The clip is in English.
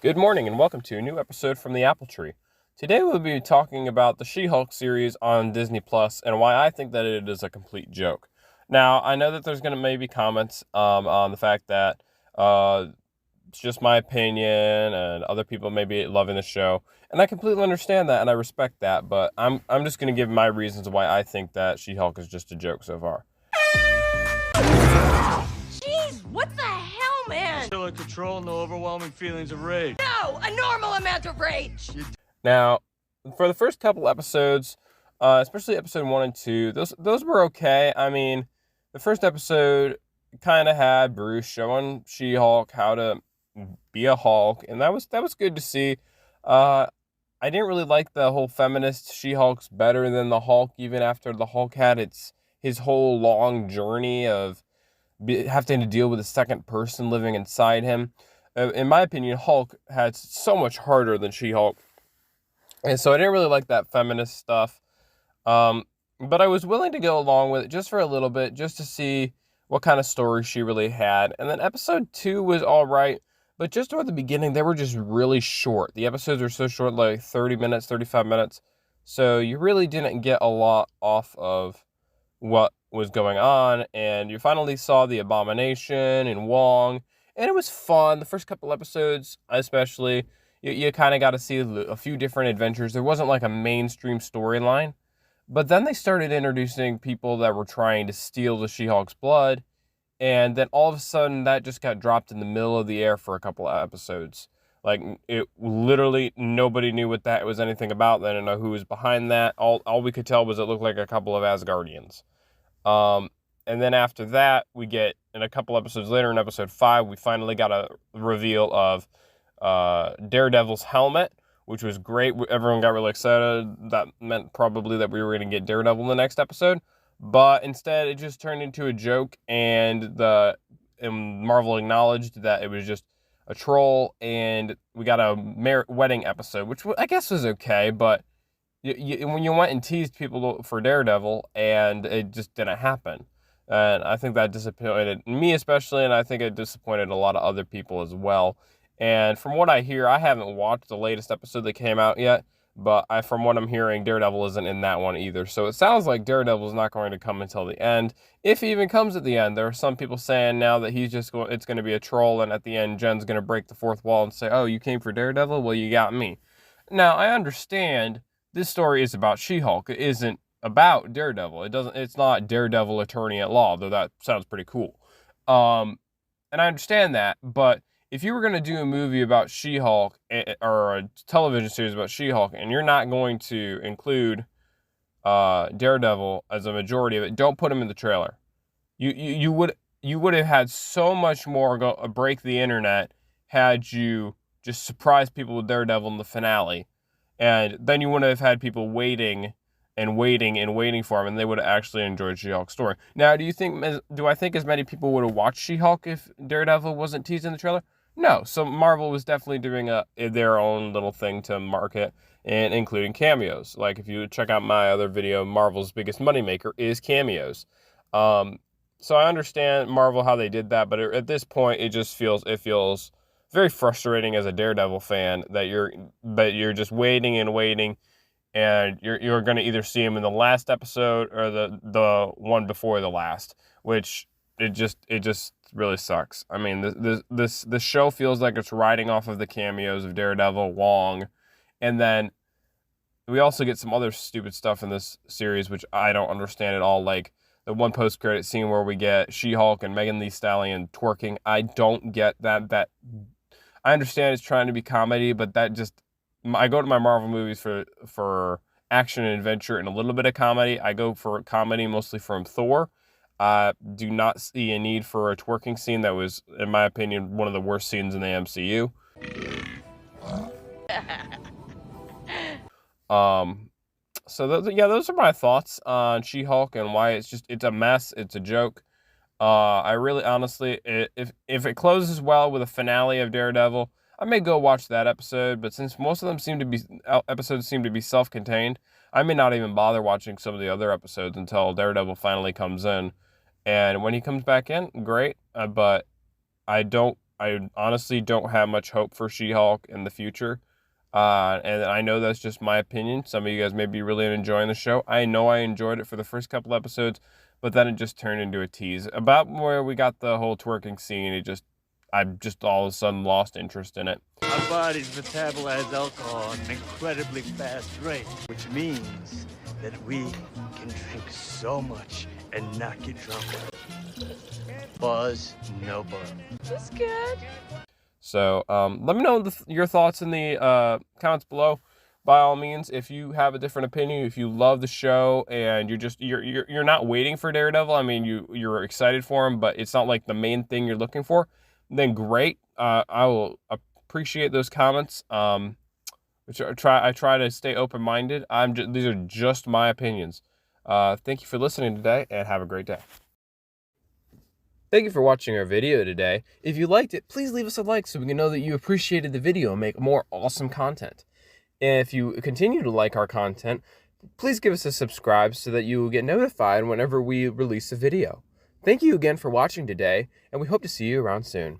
Good morning and welcome to a new episode from the Apple Tree. Today we'll be talking about the She-Hulk series on Disney Plus and why I think that it is a complete joke. Now, I know that there's going to maybe comments on the fact that it's just my opinion and other people may be loving the show, and I completely understand that and I respect that, but I'm just going to give my reasons why I think that She-Hulk is just a joke so far. Jeez, what the hell, man? Still in control, no overwhelming feelings of rage. No, a normal amount of rage. Now, for the first couple episodes, especially episode 1 and 2, those were okay. I mean, the first episode kind of had Bruce showing She-Hulk how to be a Hulk, and that was good to see. I didn't really like the whole feminist She-Hulk's better than the Hulk, even after the Hulk had his whole long journey of having to deal with a second person living inside him. In my opinion, Hulk had so much harder than She-Hulk. And so I didn't really like that feminist stuff. But I was willing to go along with it just for a little bit, just to see what kind of story she really had. And then episode 2 was all right. But just toward the beginning, they were just really short. The episodes were so short, like 30 minutes, 35 minutes. So you really didn't get a lot off of what was going on, and you finally saw the Abomination and Wong, and it was fun. The first couple episodes, especially, you kind of got to see a few different adventures. There wasn't like a mainstream storyline, but then they started introducing people that were trying to steal the She-Hulk's blood, and then all of a sudden that just got dropped in the middle of the air for a couple of episodes. Like, it literally, nobody knew what that was anything about. They didn't know who was behind that. All we could tell was it looked like a couple of Asgardians. And then after that, we get, in a couple episodes later, in episode 5, we finally got a reveal of Daredevil's helmet, which was great. Everyone got really excited. That meant probably that we were going to get Daredevil in the next episode. But instead, it just turned into a joke, and Marvel acknowledged that it was just a troll, and we got a wedding episode, which I guess was okay, but when you went and teased people for Daredevil, and it just didn't happen. And I think that disappointed me especially, and I think it disappointed a lot of other people as well. And from what I hear, I haven't watched the latest episode that came out yet, but from what I'm hearing, Daredevil isn't in that one either. So it sounds like Daredevil is not going to come until the end, if he even comes at the end. There are some people saying now that it's going to be a troll, and at the end, Jen's going to break the fourth wall and say, "Oh, you came for Daredevil? Well, you got me." Now, I understand this story is about She-Hulk. It isn't about Daredevil. It's not Daredevil Attorney at Law, though that sounds pretty cool. And I understand that, but if you were going to do a movie about She-Hulk, or a television series about She-Hulk, and you're not going to include Daredevil as a majority of it, don't put him in the trailer. You would have had so much more break the internet had you just surprised people with Daredevil in the finale. And then you wouldn't have had people waiting and waiting and waiting for him, and they would have actually enjoyed She-Hulk's story. Now, do I think as many people would have watched She-Hulk if Daredevil wasn't teased in the trailer? No. So Marvel was definitely doing their own little thing to market, and including cameos. Like, if you check out my other video, Marvel's biggest moneymaker is cameos. So I understand Marvel how they did that, but at this point, it feels very frustrating as a Daredevil fan that you're just waiting and waiting, and you're going to either see him in the last episode or the one before the last, which it just really sucks. I mean, this show feels like it's riding off of the cameos of Daredevil, Wong, and then we also get some other stupid stuff in this series which I don't understand at all, like the one post-credit scene where we get She-Hulk and Megan Thee Stallion twerking. I don't get that. I understand it's trying to be comedy, but I go to my Marvel movies for action and adventure and a little bit of comedy. I go for comedy mostly from Thor. Do not see a need for a twerking scene that was, in my opinion, one of the worst scenes in the MCU. So those are my thoughts on She-Hulk and why it's a mess. It's a joke. I really, honestly, if it closes well with a finale of Daredevil, I may go watch that episode, but since most of them episodes seem to be self-contained, I may not even bother watching some of the other episodes until Daredevil finally comes in. And when he comes back in, great, but I don't I honestly don't have much hope for She-Hulk in the future. And I know that's just my opinion. Some of you guys may be really enjoying the show. I know I enjoyed it for the first couple episodes, but then it just turned into a tease. About where we got the whole twerking scene, I just all of a sudden lost interest in it. Our bodies metabolize alcohol at an incredibly fast rate, which means that we can drink so much and not get drunk. Buzz, no buzz. That's good. So let me know your thoughts in the comments below. By all means, if you have a different opinion, if you love the show and you're not waiting for Daredevil, I mean you're excited for him, but it's not like the main thing you're looking for, then great. I will appreciate those comments. Which I try to stay open-minded. These are just my opinions. Thank you for listening today, and have a great day. Thank you for watching our video today. If you liked it, please leave us a like so we can know that you appreciated the video and make more awesome content. And if you continue to like our content, please give us a subscribe so that you will get notified whenever we release a video. Thank you again for watching today, and we hope to see you around soon.